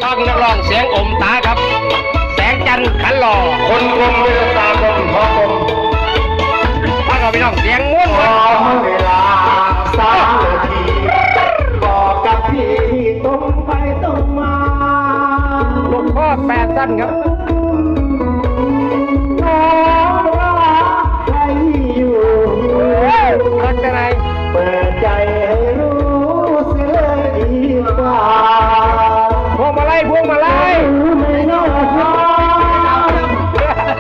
ต้องนักร้องเสียงอมตาครับแสงจันทร์ขันหล่อคนกลมเวลาตากลมพอกลมถ้าเราไปน้องเสียงม้วนพอเวลา3 นาทีบอกกับพี่ตรงไปตรงมาลูกพ่อแปดสั้นครับน้องรักใครอยู่รักจะไหนเปิดใจให้รู้เสียดีกว่าพวงมาลัยไม่น่าท้อ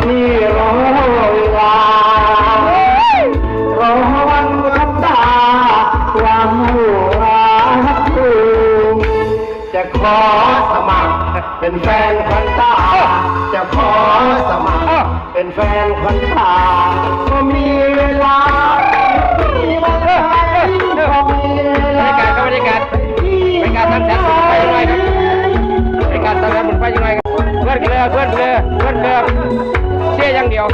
ที่รอเวลารอวันคำตาความรักคุณจะขอสมัครเป็นแฟนคนตาจะขอสมัครเป็นแฟนคนตาก็มีเวลามีวันไหนก็มีเวลาบรรยากาศทำแสงบุญไฟยังไงครับบรรยากาศทำแสงบุญไฟยังไงครับเพื่อนเกลือเชี่ยอย่างเดียว